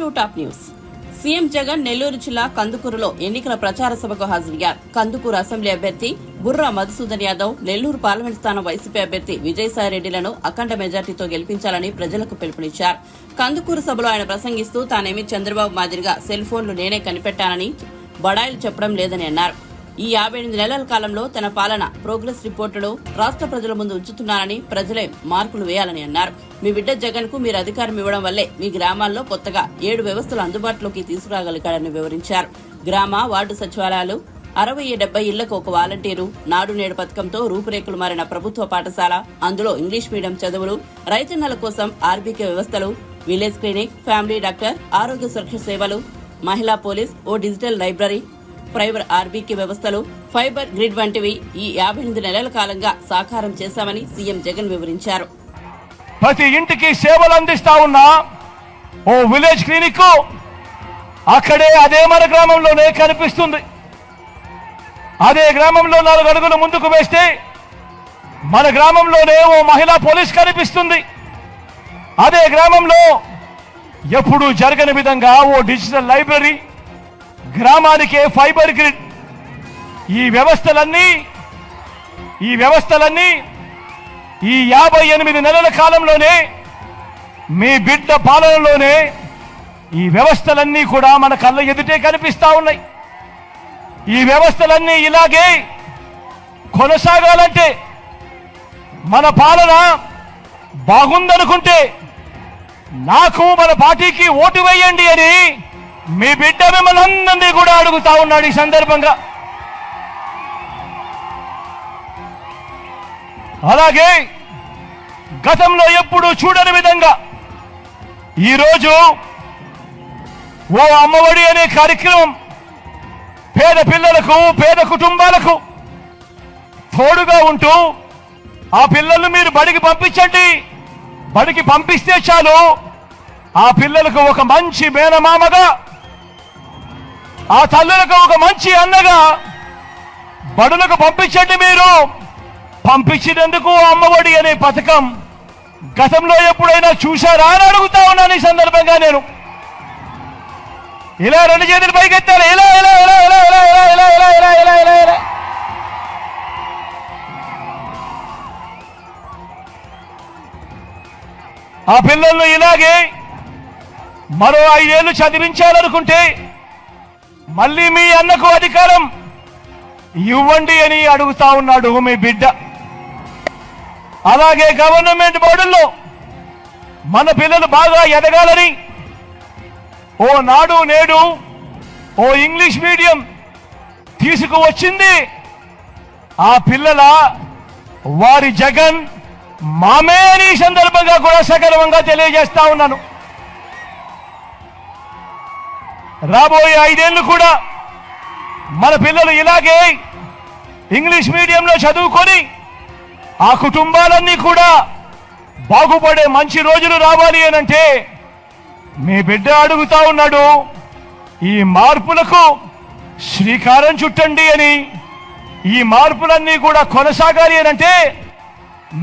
To top news. CM Jagan Nellore జిల్లా కందుకూరులో ఎన్నికల ప్రచార సభకు హాజరయ్యారు. కందుకూరు అసెంబ్లీ అభ్యర్థి బుర్రా మధుసూదన్ యాదవ్, నెల్లూరు పార్లమెంట్ స్థానం వైసీపీ అభ్యర్థి విజయసాయిరెడ్డిలను అఖండ మెజార్టీతో గెలిపించాలని ప్రజలకు పిలుపునిచ్చారు. కందుకూరు సభలో ఆయన ప్రసంగిస్తూ తానేమి చంద్రబాబు మాదిరిగా సెల్ ఫోన్లు నేనే కనిపెట్టానని బడాయిలు చెప్పడం లేదని అన్నారు. ఈ 58 నెలల కాలంలో తన పాలన ప్రోగ్రెస్ రిపోర్టులో రాష్ట్ర ప్రజల ముందు ఉంచుతున్నానని, ప్రజలే మార్కులు వేయాలని అన్నారు. మీ బిడ్డ జగన్ కు మీరు అధికారం ఇవ్వడం వల్లే మీ గ్రామాల్లో కొత్తగా 7 వ్యవస్థలు అందుబాటులోకి తీసుకురాగలిగారని వివరించారు. గ్రామ, వార్డు సచివాలయాలు, 60-70 ఇళ్లకు ఒక వాలంటీరు, నాడు నేడు పథకంతో రూపురేఖలు మారిన ప్రభుత్వ పాఠశాల, అందులో ఇంగ్లీష్ మీడియం చదువులు, రైతన్నల కోసం ఆర్బీకే వ్యవస్థలు, విలేజ్ క్లినిక్, ఫ్యామిలీ డాక్టర్, ఆరోగ్య సురక్ష సేవలు, మహిళా పోలీస్, ఓ డిజిటల్ లైబ్రరీ, ప్రైవేట్ ఆర్బీకే వ్యవస్థలు, ఫైబర్ గ్రిడ్ వంటివి ఈ 58 నెలల కాలంగా సాకారం చేశామని సీఎం జగన్ వివరించారు. ప్రతి ఇంటికి సేవలు అందిస్తా ఉన్నా ఓ విలేజ్ క్లినిక్ అక్కడే అదే మన గ్రామంలోనే కనిపిస్తుంది. అదే గ్రామంలో 4 అడుగులు ముందుకు వేస్తే మన గ్రామంలోనే ఓ మహిళా పోలీస్ కనిపిస్తుంది. అదే గ్రామంలో ఎప్పుడూ జరగని విధంగా ఓ డిజిటల్ లైబ్రరీ, గ్రామానికే ఫైబర్ గ్రిడ్, ఈ వ్యవస్థలన్నీ ఈ 58 నెలల కాలంలోనే మీ బిడ్డ పాలనలోనే ఈ వ్యవస్థలన్నీ కూడా మన కళ్ళ ఎదుటే కనిపిస్తా ఉన్నాయి. ఈ వ్యవస్థలన్నీ ఇలాగే కొనసాగాలంటే, మన పాలన బాగుందనుకుంటే నాకు, మన పార్టీకి ఓటు వేయండి అని మీ బిడ్డ మిమ్మల్ని అందరినీ కూడా అడుగుతా ఉన్నాడు. ఈ సందర్భంగా అలాగే గతంలో ఎప్పుడూ చూడని విధంగా ఈరోజు ఓ అమ్మఒడి అనే కార్యక్రమం పేద పిల్లలకు, పేద కుటుంబాలకు తోడుగా ఉంటూ ఆ పిల్లలను మీరు బడికి పంపించండి, బడికి పంపిస్తే చాలు ఆ పిల్లలకు ఒక మంచి మేనమామగా, ఆ తల్లులకు ఒక మంచి అన్నగా బడులకు పంపించండి. మీరు పంపించినందుకు అమ్మఒడి అనే పథకం గతంలో ఎప్పుడైనా చూశారా అని అడుగుతా ఉన్నాను. ఈ సందర్భంగా నేను ఇలా 2 చేతులు పైకెత్తాను. ఇలా ఇలా ఇలా ఇలా ఇలా ఇలా ఇలా ఇలా ఇలా ఇలా ఇలా ఆ పిల్లలను ఇలాగే మరో 5 ఏళ్లు చదివించాలనుకుంటే మళ్ళీ మీ అన్నకు అధికారం ఇవ్వండి అని అడుగుతా ఉన్నాడు మీ బిడ్డ. అలాగే గవర్నమెంట్ బోర్డుల్లో మన పిల్లలు బాగా ఎదగాలని ఓ నాడు నేడు, ఓ ఇంగ్లీష్ మీడియం తీసుకువచ్చింది ఆ పిల్లల వారి జగన్ మామే అని ఈ సందర్భంగా కూడా సగర్వంగా తెలియజేస్తా ఉన్నాను. రాబోయే 5 ఏళ్లు కూడా మన పిల్లలు ఇలాగే ఇంగ్లీష్ మీడియంలో చదువుకొని ఆ కుటుంబాలన్నీ కూడా బాగుపడే మంచి రోజులు రావాలి అనంటే మీ బిడ్డ అడుగుతా ఉన్నాడు. ఈ మార్పులకు శ్రీకారం చుట్టండి అని, ఈ మార్పులన్నీ కూడా కొనసాగాలి అనంటే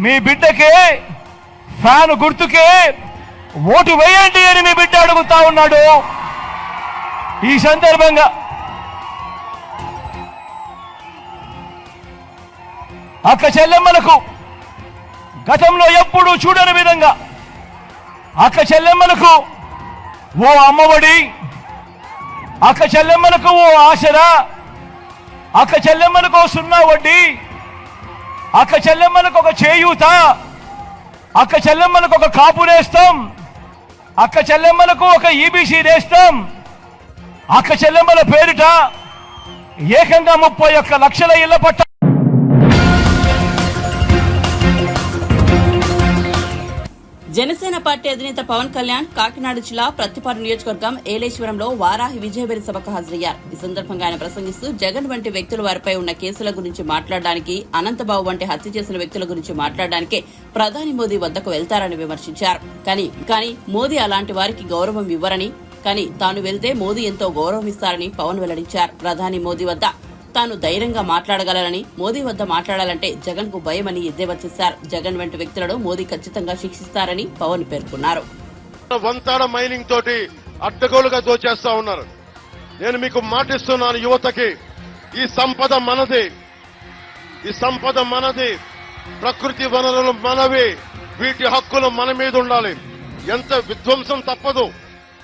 మీ బిడ్డకే, ఫ్యాన్ గుర్తుకే ఓటు వేయండి అని మీ బిడ్డ అడుగుతా ఉన్నాడు. ఈ సందర్భంగా అక్క చెల్లెమ్మలకు గతంలో ఎప్పుడూ చూడని విధంగా అక్క చెల్లెమ్మలకు ఓ అమ్మఒడి, అక్క చెల్లెమ్మలకు ఓ ఆసరా, అక్క చెల్లెమ్మలకు ఓ 0 వడ్డీ, అక్క చెల్లెమ్మలకు ఒక చేయూత, అక్క చెల్లెమ్మలకు ఒక కాపు నేస్తం, అక్క చెల్లెమ్మలకు ఒక ఈబీసీ నేస్తం, అక్క చెల్లెమ్మల పేరిట ఏకంగా 31 లక్షల ఇళ్ల పట్ట. జనసేన పార్టీ అధినేత పవన్ కళ్యాణ్ కాకినాడ జిల్లా ప్రత్తిపాడు నియోజకవర్గం ఏలేశ్వరంలో వారాహి విజయబేరి సభకు హాజరయ్యారు. ఈ సందర్భంగా ఆయన ప్రసంగిస్తూ జగన్ వంటి వ్యక్తులు వారిపై ఉన్న కేసుల గురించి మాట్లాడడానికి, అనంతబాబు వంటి హత్య చేసిన వ్యక్తుల గురించి మాట్లాడడానికే ప్రధాని మోదీ వద్దకు వెళ్తారని విమర్శించారు. కానీ మోదీ అలాంటి వారికి గౌరవం ఇవ్వరని, కానీ తాను వెళ్తే మోదీ ఎంతో గౌరవమిస్తారని పవన్ వెల్లడించారు. ప్రధాని మోదీ వద్ద తాను ధైర్యంగా మాట్లాడగలనని, మోదీ వద్ద మాట్లాడాలంటే జగన్ కు భయమని ఎద్దేవా చేశారు. జగన్ వంటి వ్యక్తులను మోదీ ఖచ్చితంగా శిక్షిస్తారని పవన్ పేర్కొన్నారు. వంతాడ మైనింగ్ తోటి అడ్డగోలుగా దోచేస్తా ఉన్నారు. నేను మీకు మాటిస్తున్నాను, యువతకి ఈ సంపద మనది, ఈ సంపద మనది, ప్రకృతి వనరులు మనవి, వీటి హక్కులు మన మీద ఉండాలి. ఎంత విధ్వంసం తప్పదు,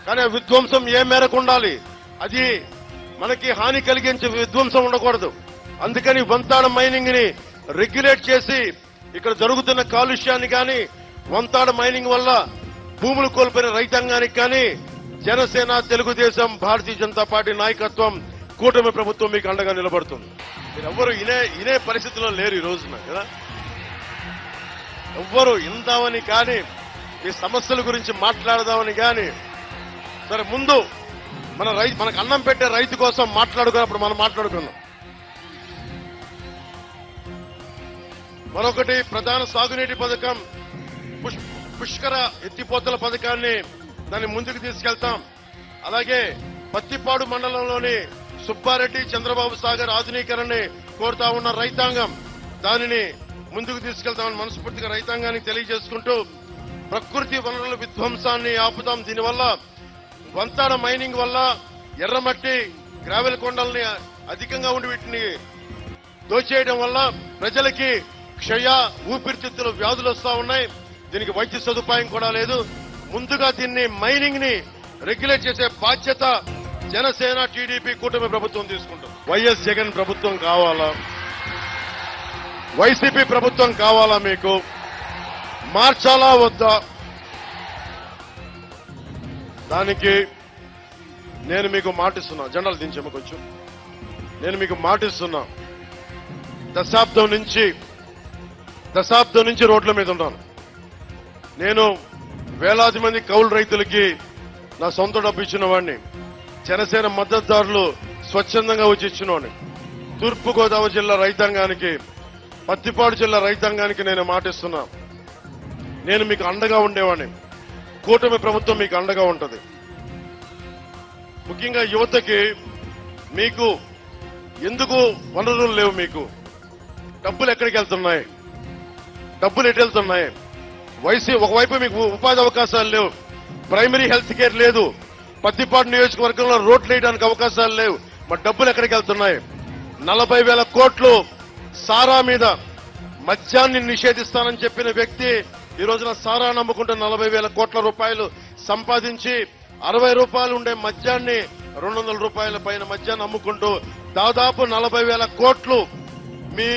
కానీ ఆ విధ్వంసం ఏ మేరకు ఉండాలి? అది మనకి హాని కలిగించే విధ్వంసం ఉండకూడదు. అందుకని వంతాడ మైనింగ్ ని రెగ్యులేట్ చేసి ఇక్కడ జరుగుతున్న కాలుష్యాన్ని కానీ, వంతాడ మైనింగ్ వల్ల భూములు కోల్పోయిన రైతాంగానికి కానీ జనసేన, తెలుగుదేశం, భారతీయ జనతా పార్టీ నాయకత్వం, కూటమి ప్రభుత్వం మీకు అండగా నిలబడుతుంది. మీరెవ్వరు ఇనే పరిస్థితిలో లేరు ఈ రోజున కదా. ఎవ్వరు ఇందామని కానీ, ఈ సమస్యల గురించి మాట్లాడదామని కానీ, సరే ముందు మనకు అన్నం పెట్టే రైతు కోసం మాట్లాడుకున్నప్పుడు మనం మాట్లాడుకున్నాం. మరొకటి ప్రధాన సాగునీటి పథకం పుష్కర ఎత్తిపోతల పథకాన్ని దాన్ని ముందుకు తీసుకెళ్తాం. అలాగే పత్తిపాడు మండలంలోని సుబ్బారెడ్డి, చంద్రబాబు సాగర్ ఆధునీకరణని కోరుతా ఉన్న రైతాంగం, దానిని ముందుకు తీసుకెళ్తామని మనస్ఫూర్తిగా రైతాంగానికి తెలియజేసుకుంటూ, ప్రకృతి వనరుల విధ్వంసాన్ని ఆపుతాం. దీనివల్ల వంతాడ మైనింగ్ వల్ల ఎర్రమట్టి, గ్రావెల్ కొండల్ని అధికంగా ఉండి వీటిని దోచేయడం వల్ల ప్రజలకి క్షయ, ఊపిరితిత్తుల వ్యాధులు వస్తా ఉన్నాయి. దీనికి వైద్య సదుపాయం కూడా లేదు. ముందుగా దీన్ని మైనింగ్ ని రెగ్యులేట్ చేసే బాధ్యత జనసేన, టీడీపీ, కూటమి ప్రభుత్వం తీసుకుంటుంది. వైఎస్ జగన్ ప్రభుత్వం కావాలా, వైసీపీ ప్రభుత్వం కావాలా? మీకు మార్చాలా వద్దా? దానికి నేను మీకు మాటిస్తున్నా. జెండాలు దించేమో కొంచెం. నేను మీకు మాటిస్తున్నా, దశాబ్దం నుంచి రోడ్ల మీద ఉన్నాను. నేను వేలాది మంది కౌలు రైతులకి నా సొంత డబ్బు ఇచ్చిన వాడిని. జనసేన మద్దతుదారులు స్వచ్ఛందంగా వచ్చి ఇచ్చినవాడిని. తూర్పు గోదావరి జిల్లా రైతాంగానికి, పత్తిపాడు జిల్లా రైతాంగానికి నేను మాటిస్తున్నా, నేను మీకు అండగా ఉండేవాడిని. కూటమి ప్రభుత్వం మీకు అండగా ఉంటది. ముఖ్యంగా యువతకి, మీకు ఎందుకు వనరులు లేవు? మీకు డబ్బులు ఎక్కడికి వెళ్తున్నాయి? డబ్బులు ఎటు వెళ్తున్నాయి? ఒకవైపు మీకు ఉపాధి అవకాశాలు లేవు, ప్రైమరీ హెల్త్ కేర్ లేదు, పత్తిపాడు నియోజకవర్గంలో రోడ్లు వేయడానికి అవకాశాలు లేవు. మరి డబ్బులు ఎక్కడికి వెళ్తున్నాయి? 40,000 కోట్లు సారా మీద, మద్యాన్ని నిషేధిస్తానని చెప్పిన వ్యక్తి ఈ రోజున సారా నమ్ముకుంటే 40,000 కోట్ల రూపాయలు సంపాదించి 60 రూపాయలు ఉండే మద్యాన్ని 200 రూపాయల పైన మద్యాన్ని అమ్ముకుంటూ దాదాపు 40,000 కోట్లు మీ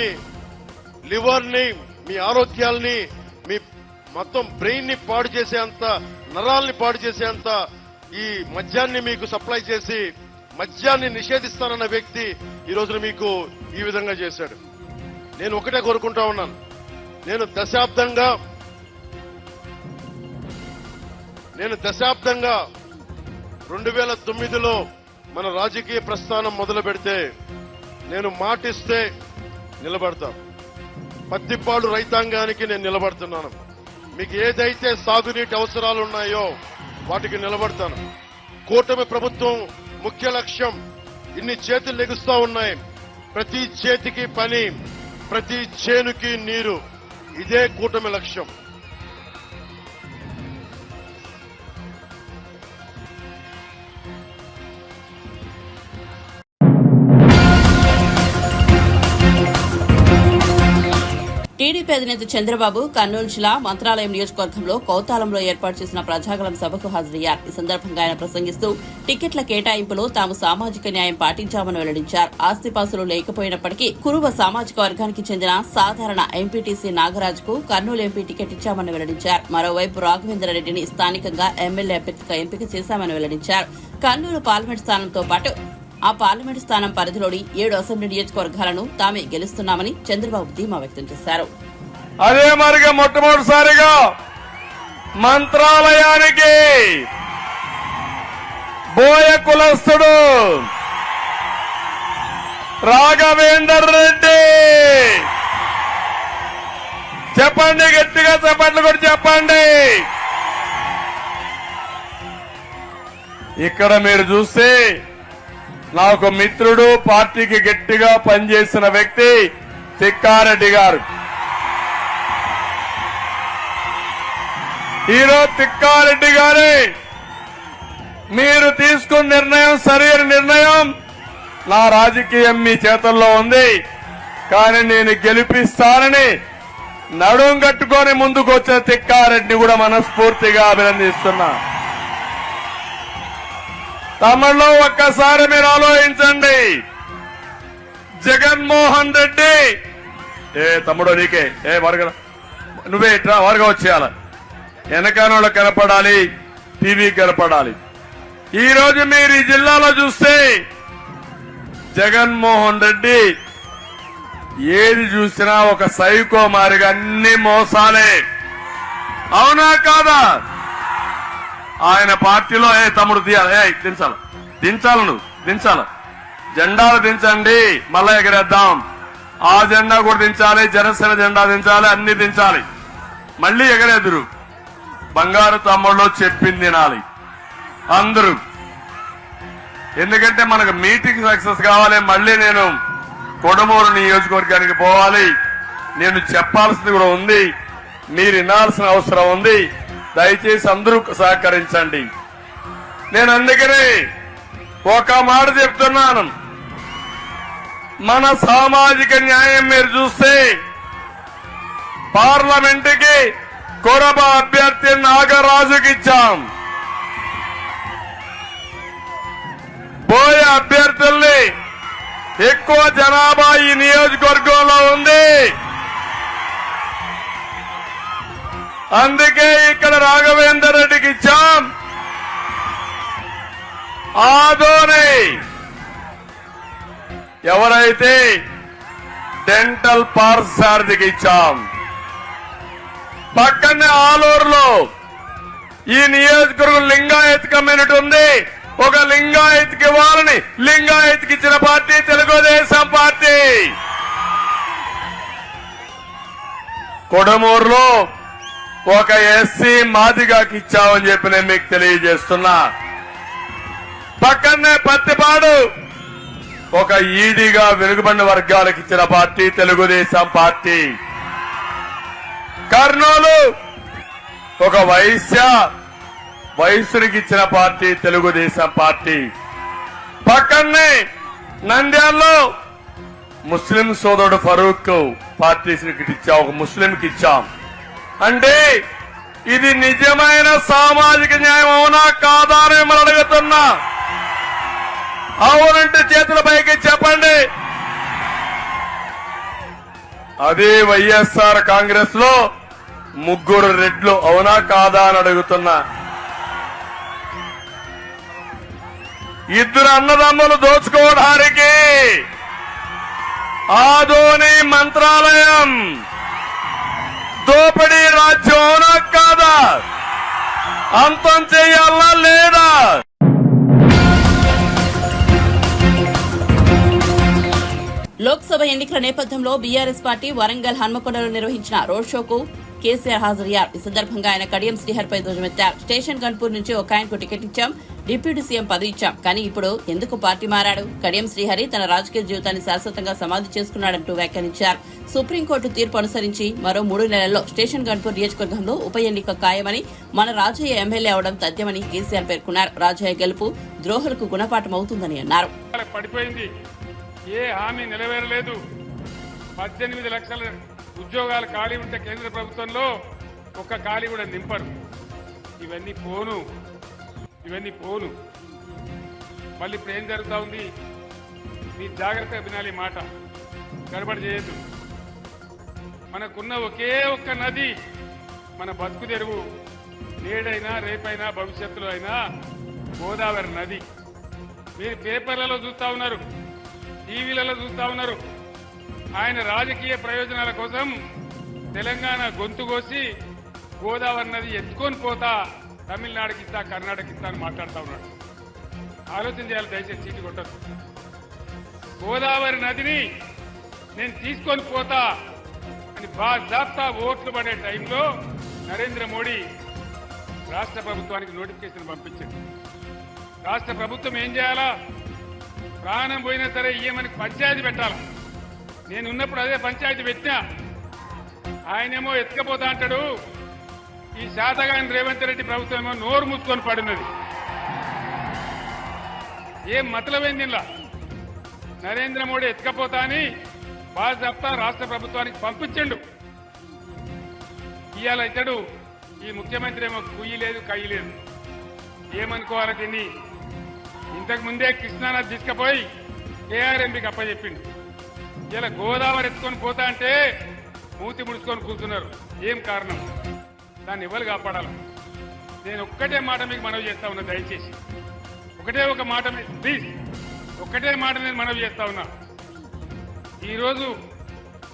లివర్ ని, మీ ఆరోగ్యాల్ని, మీ మొత్తం బ్రెయిన్ ని పాడు చేసేంత, నరాల్ని పాడు చేసేంత ఈ మద్యాన్ని మీకు సప్లై చేసి మద్యాన్ని నిషేధిస్తానన్న వ్యక్తి ఈ రోజున మీకు ఈ విధంగా చేశాడు. నేను ఒకటే కోరుకుంటా ఉన్నాను, నేను దశాబ్దంగా 2009లో మన రాజకీయ ప్రస్థానం మొదలు పెడితే నేను మాటిస్తే నిలబడతా. పత్తిపాడు రైతాంగానికి నేను నిలబడుతున్నాను. మీకు ఏదైతే సాగునీటి అవసరాలు ఉన్నాయో వాటికి నిలబడతాను. కూటమి ప్రభుత్వం ముఖ్య లక్ష్యం, ఇన్ని చేతులు లెగుస్తా ఉన్నాయి, ప్రతి చేతికి పని, ప్రతి చేనుకి నీరు, ఇదే కూటమి లక్ష్యం. టీడీపీ అధినేత చంద్రబాబు కర్నూలు జిల్లా మంత్రాలయం నియోజకవర్గంలో కౌతాలంలో ఏర్పాటు చేసిన ప్రజాగళం సభకు హాజరయ్యారు. ఈ సందర్భంగా ఆయన ప్రసంగిస్తూ టికెట్ల కేటాయింపులో తాము సామాజిక న్యాయం పాటించామని వెల్లడించారు. ఆస్తిపాస్తులు లేకపోయినప్పటికీ కురుబ సామాజిక వర్గానికి చెందిన సాధారణ ఎంపీటీసీ నాగరాజుకు కర్నూలు ఎంపీ టికెట్ ఇచ్చామని వెల్లడించారు. మరోవైపు రాఘవేంద్రరెడ్డిని స్థానికంగా ఎమ్మెల్యే అభ్యర్థిగా ఎంపిక చేశామని వెల్లడించారు. కర్నూలు పార్లమెంట్ స్థానంతో పాటు ఆ పార్లమెంటు స్థానం పరిధిలోని 7 అసెంబ్లీ నియోజకవర్గాలను తామే గెలుస్తున్నామని చంద్రబాబు ధీమా వ్యక్తం చేశారు. అదే మరిగా మొట్టమొదటిసారిగా మంత్రాలయానికి బోయ కులస్తుడు రాఘవేందర్ రెడ్డి, చెప్పండి, గట్టిగా చెప్పండి కూడా చెప్పండి. ఇక్కడ మీరు చూస్తే నాకు మిత్రుడు, పార్టీకి గట్టిగా పనిచేసిన వ్యక్తి తిక్కారెడ్డి గారు. ఈరోజు తిక్కారెడ్డి గారి మీరు తీసుకున్న నిర్ణయం సరైన నిర్ణయం. నా రాజకీయం మీ చేతుల్లో ఉంది. కానీ నేను గెలిపిస్తానని నడుం కట్టుకొని ముందుకు వచ్చిన తిక్కారెడ్డిని కూడా మనస్ఫూర్తిగా అభినందిస్తున్నా. తమలో ఒక్కసారి మీరు ఆలోచించండి. జగన్మోహన్ రెడ్డి తమ్ముడు నీకే వర్గ నువ్వే ఇట్లా వర్గ వచ్చేయాల. వెనకానోళ్ళు కనపడాలి, టీవీ కనపడాలి. ఈ రోజు మీరు ఈ జిల్లాలో చూస్తే జగన్మోహన్ రెడ్డి ఏది చూసినా ఒక సైకో మారిగా అన్ని మోసాలే. అవునా కాదా? ఆయన పార్టీలో తమ్ముడు తీయాలి, దించాలి నువ్వు దించాలి. జెండాలు దించండి, మళ్ళా ఎగరేద్దాం. ఆ జెండా కూడా దించాలి, జనసేన జెండా దించాలి, అన్ని దించాలి. మళ్ళీ ఎగరేదురు. బంగారు తమ్ముళ్ళు చెప్పింది తినాలి అందరూ. ఎందుకంటే మనకు మీటింగ్ సక్సెస్ కావాలి. మళ్ళీ నేను కొడమూరు నియోజకవర్గానికి పోవాలి. నేను చెప్పాల్సింది కూడా ఉంది, మీరు వినాల్సిన అవసరం ఉంది. దయచేసి అందరూ సహకరించండి. నేను అందుకనే ఒక మాట చెప్తున్నాను. మన సామాజిక న్యాయం మీరు చూస్తే పార్లమెంటుకి కొరబ అభ్యర్థి నాగరాజుకి ఇచ్చాం. పోయే అభ్యర్థుల్ని ఎక్కువ జనాభా ఈ నియోజకవర్గంలో ఉంది. అందుకే ఇక్కడ రాఘవేందర్ రెడ్డికి ఇచ్చాం. ఆదోని ఎవరైతే డెంటల్ పార్సారథికి ఇచ్చాం. పక్కనే ఆలూరులో ఈ నియోజకవర్గం లింగాయత్ కమ్యూనిటీ ఉంది. ఒక లింగాయత్కి ఇవ్వాలని లింగాయత్కి ఇచ్చిన పార్టీ తెలుగుదేశం పార్టీ. కొడమూరులో ఒక ఎస్సీ మాదిగాకి ఇచ్చామని చెప్పి నేను మీకు తెలియజేస్తున్నా. పక్కనే పత్తిపాడు ఒక ఈడీగా వెనుకబడిన వర్గాలకు ఇచ్చిన పార్టీ తెలుగుదేశం పార్టీ. కర్నూలు ఒక వయసునికి ఇచ్చిన పార్టీ తెలుగుదేశం పార్టీ. పక్కనే నంద్యాలలో ముస్లిం సోదరుడు ఫరూక్ పార్టీకి ఇచ్చాం, ఒక ముస్లింకి ఇచ్చాం. అంటే ఇది నిజమైన సామాజిక న్యాయం అవునా కాదా అని మిమ్మల్ని అడుగుతున్నా. అవునంటే చేతుల పైకి చెప్పండి. అదే వైఎస్ఆర్ కాంగ్రెస్ లో 3 రెడ్లు అవునా కాదా అని అడుగుతున్నా. 2 అన్నదమ్ములు దోచుకోవడానికి ఆదోని మంత్రాలయం దోపిడీ రాజ్యం అవునా కాదా? అంతం చేయాలా లేదా? లోక్సభ ఎన్నికల నేపథ్యంలో బీఆర్ఎస్ పార్టీ వరంగల్ హన్మకొండలో నిర్వహించిన రోడ్ షోకు కేసీఆర్ హాజరయ్యారు. ఈ సందర్భంగా ఆయన కడియం శ్రీహరిపై ధ్వజమెత్తారు. స్టేషన్ గన్పూర్ నుంచి ఒక ఆయనకు టికెట్ ఇచ్చాం, డిప్యూటీ సీఎం పదవి ఇచ్చాం, కానీ ఇప్పుడు ఎందుకు పార్టీ మారాడు? కడియం శ్రీహరి తన రాజకీయ జీవితాన్ని శాశ్వతంగా సమాధి చేసుకున్నాడంటూ వ్యాఖ్యానించారు. సుప్రీంకోర్టు తీర్పు అనుసరించి మరో 3 నెలల్లో స్టేషన్ గన్పూర్ నియోజకవర్గంలో ఉప ఎన్నిక ఖాయమని, మన రాజయ్య ఎమ్మెల్యే అవడం తథ్యమని కేసీఆర్ పేర్కొన్నారు. రాజయ్య గెలుపు ద్రోహులకు గుణపాఠమవుతుందని అన్నారు. ఏ హామీ నెరవేరలేదు. 18 లక్షల ఉద్యోగాలు ఖాళీ ఉంటే కేంద్ర ప్రభుత్వంలో ఒక్క ఖాళీ కూడా నింపరు. ఇవన్నీ పోను. మళ్ళీ ఇప్పుడు ఏం జరుగుతూ ఉంది? మీ జాగ్రత్తగా వినాలి మాట, గడబడి చేయొద్దు. మనకున్న ఒకే ఒక్క నది మన బతుకు తెరువు, నేడైనా రేపైనా భవిష్యత్తులో అయినా గోదావరి నది. మీరు పేపర్లలో చూస్తా ఉన్నారు, టీవీలలో చూస్తా ఉన్నారు. ఆయన రాజకీయ ప్రయోజనాల కోసం తెలంగాణ గొంతు కోసి గోదావరి నది ఎత్తుకొని పోతా తమిళనాడుకి ఇస్తా, కర్ణాటక ఇస్తా అని మాట్లాడుతూ ఉన్నాడు. ఆలోచన చేయాలి, దయచేసి చీటి కొట్టదు. గోదావరి నదిని నేను తీసుకొని పోతా అని బాజాప్తా ఓట్లు పడే టైంలో నరేంద్ర మోడీ రాష్ట్ర ప్రభుత్వానికి నోటిఫికేషన్ పంపించింది. రాష్ట్ర ప్రభుత్వం ఏం చేయాలా? ప్రాణం పోయినా సరే ఇయ్యమని పంచాయతీ పెట్టాలా. నేను ఉన్నప్పుడు అదే పంచాయతీ పెట్టినా. ఆయనేమో ఎత్తుకపోతా అంటాడు. ఈ శాతగాని రేవంత్ రెడ్డి ప్రభుత్వం ఏమో నోరు మూసుకొని పడినది. ఏం మతలమైంది ఇలా? నరేంద్ర మోడీ ఎత్తుకపోతా అని బాధ్యత రాష్ట్ర ప్రభుత్వానికి పంపించండు. ఇవాళ ఇతడు ఈ ముఖ్యమంత్రి ఏమో కుయ్యి లేదు కయ్యి లేదు. ఏమనుకోవాలి దీన్ని? ఇంతకు ముందే కృష్ణానది తీసుకుపోయి కేఆర్ఎంపీకి అప్పచెప్పిండు. ఇలా గోదావరి ఎత్తుకొని పోతా అంటే మూతి ముడుచుకొని కూర్చున్నారు. ఏం కారణం? దాన్ని ఎవరు కాపాడాలి? నేను ఒక్కటే మాట మీకు మనవి చేస్తా ఉన్నా, దయచేసి ఒకటే ఒక మాట ప్లీజ్, ఒక్కటే మాట నేను మనవి చేస్తా ఉన్నా. ఈరోజు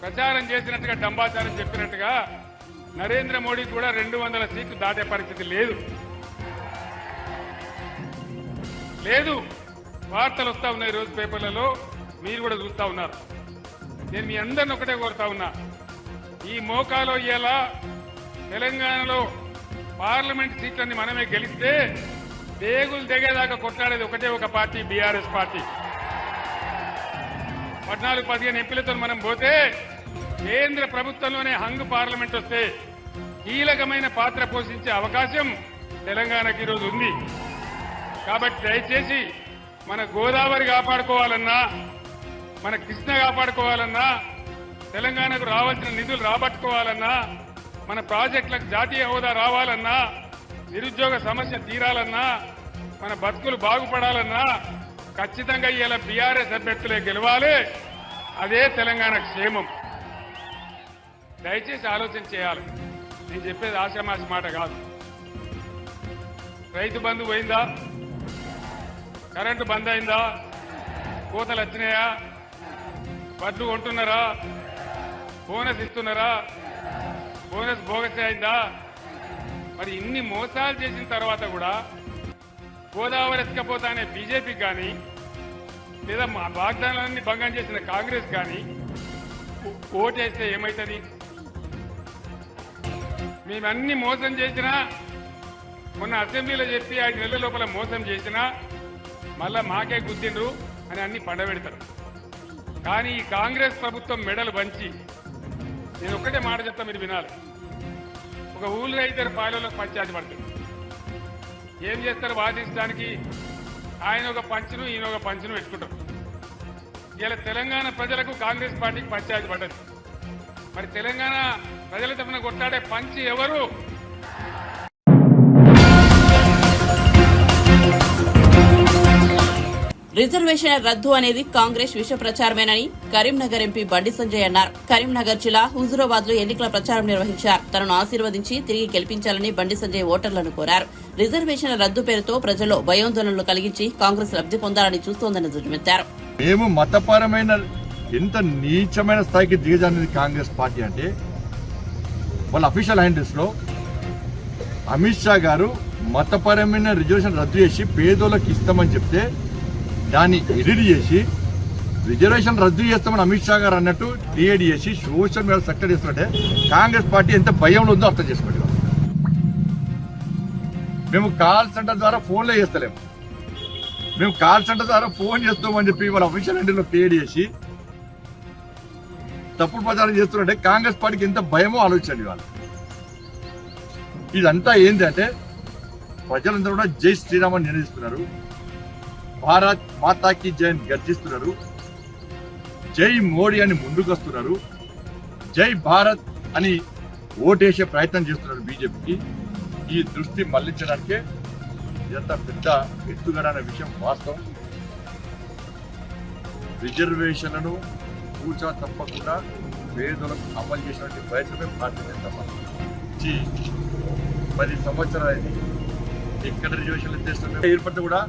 ప్రచారం చేసినట్టుగా డంబాచారం చెప్పినట్టుగా నరేంద్ర మోడీ కూడా 200 సీట్లు దాటే పరిస్థితి లేదు. వార్తలు వస్తా ఉన్నాయి రోజు పేపర్లలో, మీరు కూడా చూస్తా ఉన్నారు. నేను మీ అందరిని ఒకటే కోరుతా ఉన్నా, ఈ మోకాలో ఇయ్యాల తెలంగాణలో పార్లమెంట్ సీట్లన్నీ మనమే గెలిస్తే దేగులు దిగేదాకా కొట్లాడేది ఒకటే ఒక పార్టీ, బీఆర్ఎస్ పార్టీ. 14-15 ఎంపీలతో మనం పోతే కేంద్ర ప్రభుత్వంలోనే హంగ్ పార్లమెంట్ వస్తే కీలకమైన పాత్ర పోషించే అవకాశం తెలంగాణకి ఈరోజు ఉంది. కాబట్టి దయచేసి మన గోదావరి కాపాడుకోవాలన్నా, మన కృష్ణ కాపాడుకోవాలన్నా, తెలంగాణకు రావాల్సిన నిధులు రాబట్టుకోవాలన్నా, మన ప్రాజెక్టులకు జాతీయ హోదా రావాలన్నా, నిరుద్యోగ సమస్య తీరాలన్నా, మన బతుకులు బాగుపడాలన్నా ఖచ్చితంగా ఇలా బీఆర్ఎస్ అభ్యర్థులే గెలవాలి. అదే తెలంగాణ క్షేమం. దయచేసి ఆలోచన చేయాలి. నేను చెప్పేది ఆశామాషి మాట కాదు. రైతు బంధు పోయిందా? కరెంటు బంద్ అయిందా? కోతలు వచ్చినాయా? వడ్లు కొంటున్నారా? బోనస్ ఇస్తున్నారా? బోనస్ బోగస్ అయిందా? మరి ఇన్ని మోసాలు చేసిన తర్వాత కూడా గోదావరి ఎత్తుకపోతా అనే బీజేపీకి కానీ, లేదా మా వాగ్దానాలన్నీ భంగం చేసిన కాంగ్రెస్ కానీ ఓటేస్తే ఏమవుతుంది? మేమన్నీ మోసం చేసినా, మొన్న అసెంబ్లీలో చెప్పి 5 నెలల లోపల మోసం చేసినా మళ్ళా మాకే గుద్దిండ్రు అని అన్ని పండబెడతారు. కానీ ఈ కాంగ్రెస్ ప్రభుత్వం మెడలు వంచి, నేను ఒక్కటే మాట చెప్తా, మీరు వినాలి. ఒక ఊళ్ళో అయితే పాలలోకి పంచాయతీ పడుతుంది. ఏం చేస్తారు? వాదించడానికి ఆయన ఒక పంచును, ఈయన ఒక పంచును పెట్టుకుంటారు. ఇలా తెలంగాణ ప్రజలకు కాంగ్రెస్ పార్టీకి పంచాయతీ పడ్డది. మరి తెలంగాణ ప్రజల తరఫున కొట్లాడే పంచి ఎవరు? రిజర్వేషన్ రద్దు అనేది కాంగ్రెస్ విష ప్రచారమేనని కరీంనగర్ ఎంపీ బండి సంజయ్ అన్నారు. కరీంనగర్ జిల్లా హుజూరాబాద్ లో ఎన్నికల ప్రచారం నిర్వహించారు. తనను ఆశీర్వదించి తిరిగి గెలిపించాలని బండి సంజయ్ ఓటర్లను కోరారు. రిజర్వేషన్ రద్దు పేరుతో ప్రజల్లో భయాందోళనలు కలిగించి కాంగ్రెస్ లబ్ధి పొందాలని చూస్తోందని దుర్మెత్తారు. మేము మతపరమైన ఎంత నీచమైన స్థాయికి దిగజారినది కాంగ్రెస్ పార్టీ అంటే, వాళ్ళ అఫీషియల్ హ్యాండిల్స్ లో అమిత్ షా గారు మతపరమైన రిజర్వేషన్ రద్దు చేసి పేదోళ్ళకి ఇస్తామని చెప్తే దాన్ని ఎడిట్ చేసి రిజర్వేషన్ రద్దు చేస్తామని అమిత్ షా గారు అన్నట్టు క్రియేట్ చేసి సోషల్ మీడియా సక్సెస్ చేస్తుంటే కాంగ్రెస్ పార్టీ ఎంత భయంలో ఉందో అర్థం చేసుకోండి. మేము కాల్ సెంటర్ ద్వారా ఫోన్లో చేస్తలేము, మేము కాల్ సెంటర్ ద్వారా ఫోన్ చేస్తామని చెప్పి వాళ్ళ అఫీషియల్ హ్యాండిల్లో క్రియేట్ చేసి తప్పుడు ప్రచారం చేస్తుంటే కాంగ్రెస్ పార్టీకి ఎంత భయమో ఆలోచించండి. వాళ్ళు ఇదంతా ఏంటంటే ప్రజలందరూ కూడా జై శ్రీరామ్ అని నిర్ణయిస్తున్నారు, భారత్ మాతాకి జై అని గర్జిస్తున్నారు, జై మోడీ అని ముందుకు వస్తున్నారు, జై భారత్ అని ఓటేసే ప్రయత్నం చేస్తున్నారు బీజేపీకి. ఈ దృష్టి మళ్లించడానికే ఇదంతా పెద్ద ఎత్తుగడ అనే విషయం వాస్తవం. రిజర్వేషన్లను కూర్చా తప్పకుండా పేదలకు అమలు చేసినటువంటి ప్రయత్నమే భారతీయ జనతా పార్టీ 10 సంవత్సరాలైంది. ఎక్కడ రిజర్వేషన్లు చేస్తున్నా ఏర్పడితే కూడా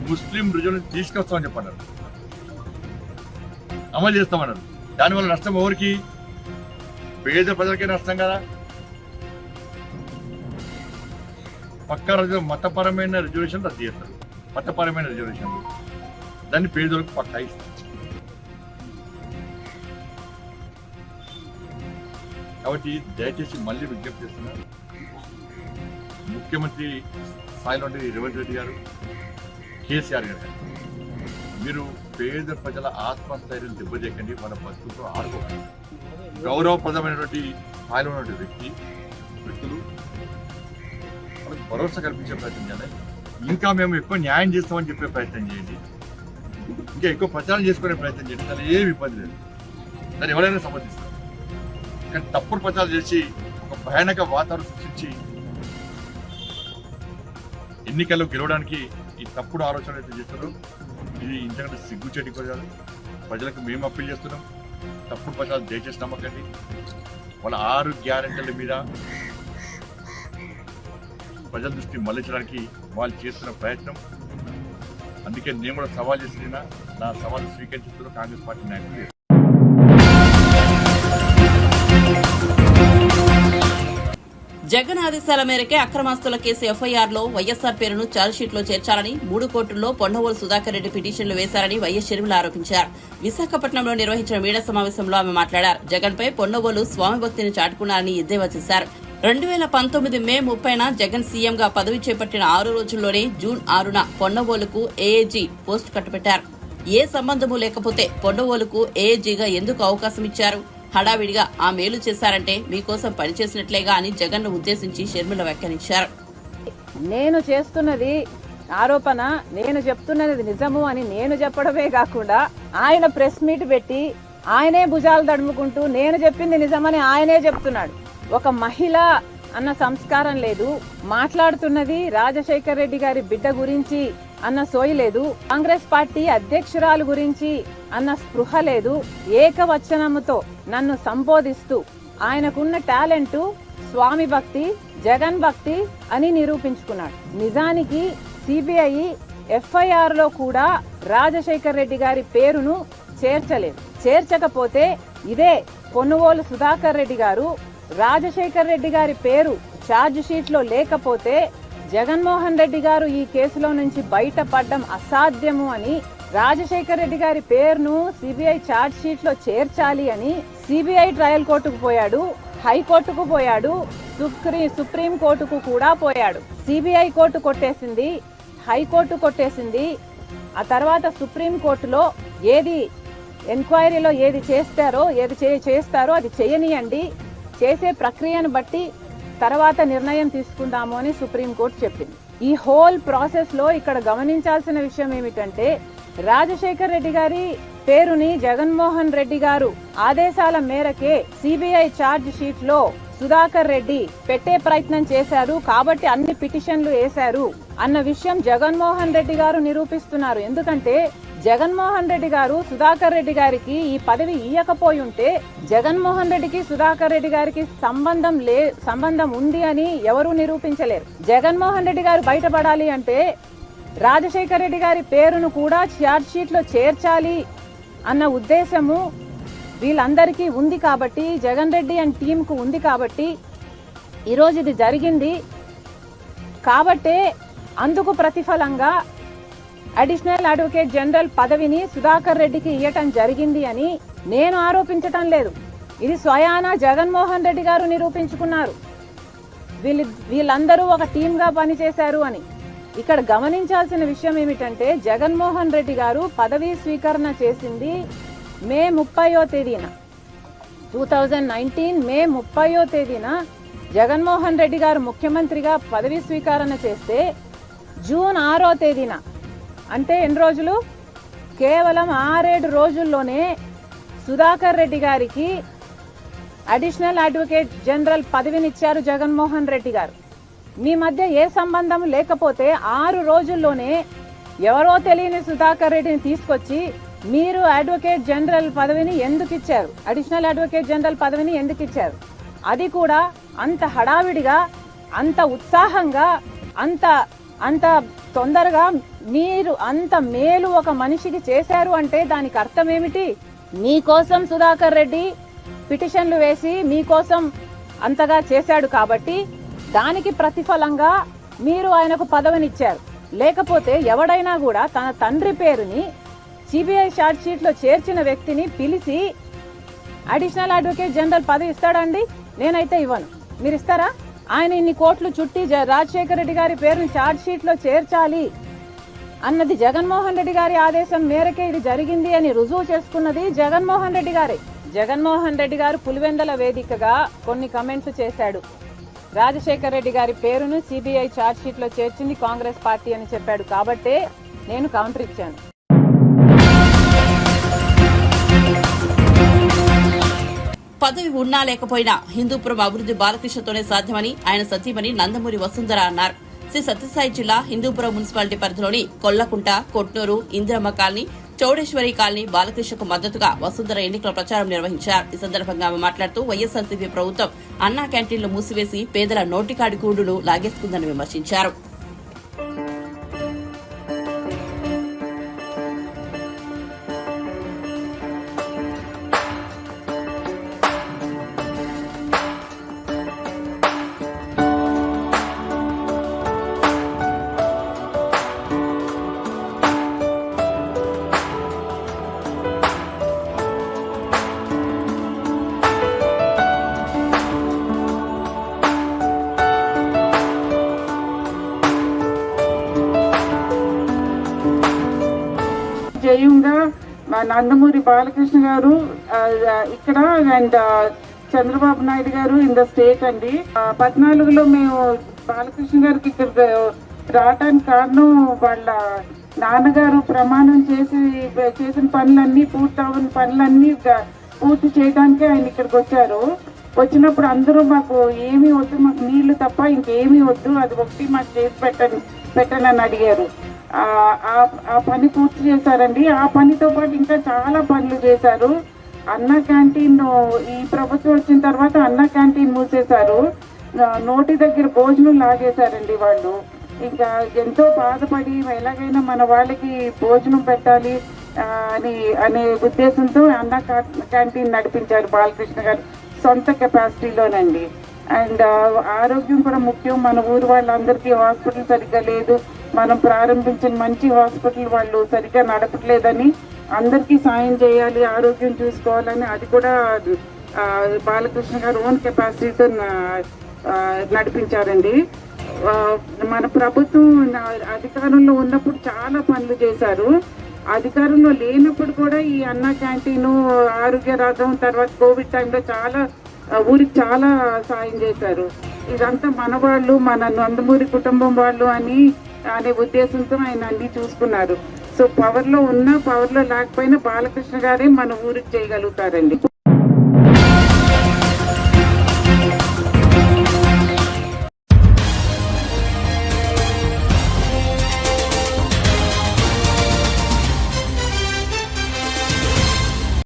ముస్లిం రిజర్వేషన్ తీసుకొస్తామని చెప్పన్నారు, అమలు చేస్తామన్నారు. దానివల్ల నష్టం ఎవరికి? పేద ప్రజలకే నష్టం కదా. పక్కా మతపరమైన రిజర్వేషన్ రద్దు చేస్తారు, మతపరమైన రిజర్వేషన్లు దాన్ని పేదలకు పక్కా ఇస్తారు. కాబట్టి దయచేసి మళ్ళీ విజ్ఞప్తి చేస్తున్నారు, ముఖ్యమంత్రి స్థాయిలో రేవంత్ రెడ్డి గారు, కేసీఆర్ గారు, మీరు పేద ప్రజల ఆత్మస్థైర్యం దెబ్బతీయకండి, మన బతుకుతో ఆడుకోకండి. గౌరవప్రదమైనటువంటి స్థాయిలో ఉన్నటువంటి వ్యక్తులు వాళ్ళకి భరోసా కల్పించే ప్రయత్నం చేయాలి. ఇంకా మేము ఎక్కువ న్యాయం చేస్తామని చెప్పే ప్రయత్నం చేయండి, ఇంకా ఎక్కువ ప్రచారం చేసుకునే ప్రయత్నం చేయండి. దాని ఏమి ఇబ్బంది లేదు, దాన్ని ఎవరైనా సమర్థిస్తారు. కానీ తప్పుడు ప్రచారం చేసి ఒక భయానక వాతావరణం సృష్టించి ఎన్నికల్లో గెలవడానికి ఈ తప్పుడు ఆలోచనలు అయితే చేస్తారు. ఇది ఇంతకంటే సిగ్గుచేటి కూడా. ప్రజలకు మేము అప్పీల్ చేస్తున్నాం, తప్పుడు ప్రచారం దయచేసి నమ్మకండి. వాళ్ళ 6 గ్యారెంటీల మీద ప్రజల దృష్టి మళ్లించడానికి వాళ్ళు చేస్తున్న ప్రయత్నం. అందుకే నేను కూడా సవాల్ చేసిన నా సవాలు స్వీకరిస్తున్న కాంగ్రెస్ పార్టీ నాయకులు. జగన్ ఆదేశాల మేరకే అక్రమాస్తుల కేసు ఎఫ్ఐఆర్లో వైఎస్సార్ పేరును ఛార్జ్షీట్లో చేర్చాలని 3 కోర్టుల్లో పొన్నవోలు సుధాకర్ రెడ్డి పిటిషన్లు వేశారని వైఎస్ షర్మిల ఆరోపించారు. విశాఖపట్నంలో నిర్వహించిన మీడియా సమావేశంలో ఆమె మాట్లాడారు. జగన్పై పొన్నవోలు స్వామి భక్తిని చాటుకున్నారని ఎద్దేవా చేశారు. 2019 మే 30న జగన్ సీఎంగా పదవి చేపట్టిన 6 రోజుల్లోనే జూన్ 6న పొన్నవోలుకు ఏఏజీ పోస్టు కట్టబెట్టారు. ఏ సంబంధమూ లేకపోతే పొన్నవోలుకు ఏఏజీగా ఎందుకు అవకాశం ఇచ్చారు? హడావిడిగా ఆ మేలు చేశారంటే మీకోసం పనిచేసినట్లేగా అని జగన్ను ఉద్దేశించి షర్మిల వ్యాఖ్యానించారు. నేను చేస్తున్నది ఆరోపణ, నేను చెప్తున్నది నిజము అని నేను చెప్పడమే కాకుండా ఆయన ప్రెస్ మీట్ పెట్టి ఆయనే భుజాలు తడుముకుంటూ నేను చెప్పింది నిజమని ఆయనే చెప్తున్నాడు. ఒక మహిళ అన్న సంస్కారం లేదు, మాట్లాడుతున్నది రాజశేఖర్ రెడ్డి గారి బిడ్డ గురించి అన్న సోయి లేదు, కాంగ్రెస్ పార్టీ అధ్యక్షురాలు గురించి అన్న స్పృహ లేదు. ఏకవచనముతో నన్ను సంబోధిస్తూ ఆయనకున్న టాలెంట్ స్వామి భక్తి, జగన్ భక్తి అని నిరూపించుకున్నాడు. నిజానికి సిబిఐ ఎఫ్ఐఆర్ లో కూడా రాజశేఖర్ రెడ్డి గారి పేరును చేర్చలేదు. చేర్చకపోతే ఇదే పొన్నవోలు సుధాకర్ రెడ్డి గారు రాజశేఖర్ రెడ్డి గారి పేరు ఛార్జ్ షీట్ లో లేకపోతే జగన్మోహన్ రెడ్డి గారు ఈ కేసులో నుంచి బయటపడడం అసాధ్యము అని రాజశేఖర్ రెడ్డి గారి పేరును సిబిఐ ఛార్జ్ షీట్ లో చేర్చాలి అని సిబిఐ ట్రయల్ కోర్టుకు పోయాడు, హైకోర్టుకు పోయాడు, సుప్రీం కోర్టుకు కూడా పోయాడు. సిబిఐ కోర్టు కొట్టేసింది, హైకోర్టు కొట్టేసింది. ఆ తర్వాత సుప్రీం కోర్టులో ఏది ఎంక్వైరీలో ఏది చేస్తారో అది చేయనియండి, చేసే ప్రక్రియను బట్టి తర్వాత నిర్ణయం తీసుకుందాము అని సుప్రీంకోర్టు చెప్పింది. ఈ హోల్ ప్రాసెస్ లో ఇక్కడ గమనించాల్సిన విషయం ఏమిటంటే రాజశేఖర్ రెడ్డి గారి పేరుని జగన్మోహన్ రెడ్డి గారు ఆదేశాల మేరకే సిబిఐ ఛార్జ్ షీట్ లో సుధాకర్ రెడ్డి పెట్టే ప్రయత్నం చేశారు కాబట్టి అన్ని పిటిషన్లు వేశారు అన్న విషయం జగన్మోహన్ రెడ్డి గారు నిరూపిస్తున్నారు. ఎందుకంటే జగన్మోహన్ రెడ్డి గారు సుధాకర్ రెడ్డి గారికి ఈ పదవి ఇయ్యకపోయి ఉంటే జగన్మోహన్ రెడ్డికి సుధాకర్ రెడ్డి గారికి సంబంధం ఉంది అని ఎవరూ నిరూపించలేరు. జగన్మోహన్ రెడ్డి గారు బయటపడాలి అంటే రాజశేఖర్ రెడ్డి గారి పేరును కూడా ఛార్జ్ షీట్ లో చేర్చాలి అన్న ఉద్దేశము వీళ్ళందరికీ ఉంది కాబట్టి, జగన్ రెడ్డి అండ్ టీమ్ కు ఉంది కాబట్టి ఈరోజు ఇది జరిగింది. కాబట్టే అందుకు ప్రతిఫలంగా అడిషనల్ అడ్వకేట్ జనరల్ పదవిని సుధాకర్ రెడ్డికి ఇవ్వటం జరిగింది అని నేను ఆరోపించటం లేదు. ఇది స్వయానా జగన్మోహన్ రెడ్డి గారు నిరూపించుకున్నారు. వీళ్ళందరూ ఒక టీమ్ గా పనిచేశారు అని. ఇక్కడ గమనించాల్సిన విషయం ఏమిటంటే జగన్మోహన్ రెడ్డి గారు పదవీ స్వీకరణ చేసింది మే 30వ తేదీన 2019 మే 30వ తేదీన జగన్మోహన్ రెడ్డి గారు ముఖ్యమంత్రిగా పదవీ స్వీకరణ చేస్తే జూన్ 6వ తేదీన అంటే ఎన్ని రోజులు, కేవలం 6-7 రోజుల్లోనే సుధాకర్ రెడ్డి గారికి అడిషనల్ అడ్వకేట్ జనరల్ పదవినిచ్చారు జగన్మోహన్ రెడ్డి గారు. మీ మధ్య ఏ సంబంధం లేకపోతే 6 రోజుల్లోనే ఎవరో తెలియని సుధాకర్ రెడ్డిని తీసుకొచ్చి మీరు అడ్వకేట్ జనరల్ పదవిని ఎందుకు ఇచ్చారు, అడిషనల్ అడ్వకేట్ జనరల్ పదవిని ఎందుకు ఇచ్చారు? అది కూడా అంత హడావిడిగా, అంత ఉత్సాహంగా, అంత తొందరగా మీరు అంత మేలు ఒక మనిషికి చేశారు అంటే దానికి అర్థం ఏమిటి? మీకోసం సుధాకర్ రెడ్డి పిటిషన్లు వేసి మీకోసం అంతగా చేశాడు కాబట్టి దానికి ప్రతిఫలంగా మీరు ఆయనకు పదవినిచ్చారు. లేకపోతే ఎవడైనా కూడా తన తండ్రి పేరుని సిబిఐ ఛార్జ్ షీట్ లో చేర్చిన వ్యక్తిని పిలిచి అడిషనల్ అడ్వకేట్ జనరల్ పదవి ఇస్తాడండి? నేనైతే ఇవ్వను. మీరు ఇస్తారా? ఆయన ఇన్ని కోట్లు చుట్టి రాజశేఖర రెడ్డి గారి పేరుని ఛార్జ్ షీట్ లో చేర్చాలి అన్నది జగన్మోహన్ రెడ్డి గారి ఆదేశం మేరకే ఇది జరిగింది అని రుజువు చేసుకున్నది జగన్మోహన్ రెడ్డి గారే. జగన్మోహన్ రెడ్డి గారు పులివెందల వేదికగా కొన్ని కమెంట్స్ చేశాడు. రాజశేఖర రెడ్డి గారి పేరును సిబిఐ ఛార్జ్ షీట్ లో చేర్చింది కాంగ్రెస్ పార్టీ అని చెప్పాడు కాబట్టే నేను కౌంటర్ ఇచ్చాను. పదవి ఉన్నా లేకపోయినా హిందూపురం అభివృద్ధి బాలకృష్ణతోనే సాధ్యమని ఆయన సతీమణి నందమూరి వసుంధర అన్నారు. శ్రీ సత్యసాయి జిల్లా హిందూపురం మున్సిపాలిటీ పరిధిలోని కొల్లకుంట, కొట్నూరు, ఇందిరమ్మ కాలనీ, చౌడేశ్వరి కాలనీ బాలకృష్ణకు మద్దతుగా వసుంధర ఎన్నికల ప్రచారం నిర్వహించారు. ఈ సందర్భంగా ఆమె మాట్లాడుతూ వైఎస్ఆర్సీపీ ప్రభుత్వం అన్నా క్యాంటీన్లు మూసివేసి పేదల నోటికాడి కూడును లాగేసుకుందని విమర్శించారు. జయంగా మా నందమూరి బాలకృష్ణ గారు ఇక్కడ అండ్ చంద్రబాబు నాయుడు గారు ఇన్ ద స్టేట్ అండి. 14లో మేము బాలకృష్ణ గారికి ఇక్కడ రావటానికి కారణం వాళ్ళ నాన్నగారు ప్రమాణం చేసిన పనులన్నీ పూర్తవని పనులన్నీ పూర్తి చేయడానికే ఆయన ఇక్కడికి వచ్చారు. వచ్చినప్పుడు అందరూ మాకు ఏమీ వద్దు, మాకు నీళ్లు తప్ప ఇంకేమీ వద్దు, అది ఒకటి మాకు చేసి పెట్టండి అని అడిగారు. ఆ పని పూర్తి చేశారండి. ఆ పనితో పాటు ఇంకా చాలా పనులు చేశారు. అన్నా క్యాంటీన్ ఈ ప్రభుత్వం వచ్చిన తర్వాత అన్నా క్యాంటీన్ మూసేశారు. నోటి దగ్గర భోజనం లాగేశారండి వాళ్ళు. ఇంకా ఎంతో బాధపడి ఎలాగైనా మన వాళ్ళకి భోజనం పెట్టాలి అనే ఉద్దేశంతో అన్నా క్యాంటీన్ నడిపించారు బాలకృష్ణ గారు సొంత కెపాసిటీలోనండి. అండ్ ఆరోగ్యం కూడా ముఖ్యం. మన ఊరు వాళ్ళందరికీ హాస్పిటల్ సరిగ్గా లేదు, మనం ప్రారంభించిన మంచి హాస్పిటల్ వాళ్ళు సరిగ్గా నడపట్లేదని అందరికీ సాయం చేయాలి, ఆరోగ్యం చూసుకోవాలని అది కూడా బాలకృష్ణ గారు ఓన్ కెపాసిటీతో నడిపించారండి. మన ప్రభుత్వం అధికారంలో ఉన్నప్పుడు చాలా పనులు చేశారు. అధికారంలో లేనప్పుడు కూడా ఈ అన్నా క్యాంటీను, ఆరోగ్య రథం, తర్వాత కోవిడ్ టైంలో చాలా ఊరికి చాలా సాయం చేశారు. ఇదంతా మన వాళ్ళు, మన నందమూరి కుటుంబం వాళ్ళు అనే ఉద్దేశంతో ఆయన అన్ని చూసుకున్నారు. సో పవర్లో ఉన్నా పవర్లో లేకపోయినా బాలకృష్ణ గారే మన ఊరికి చేయగలుగుతారండి.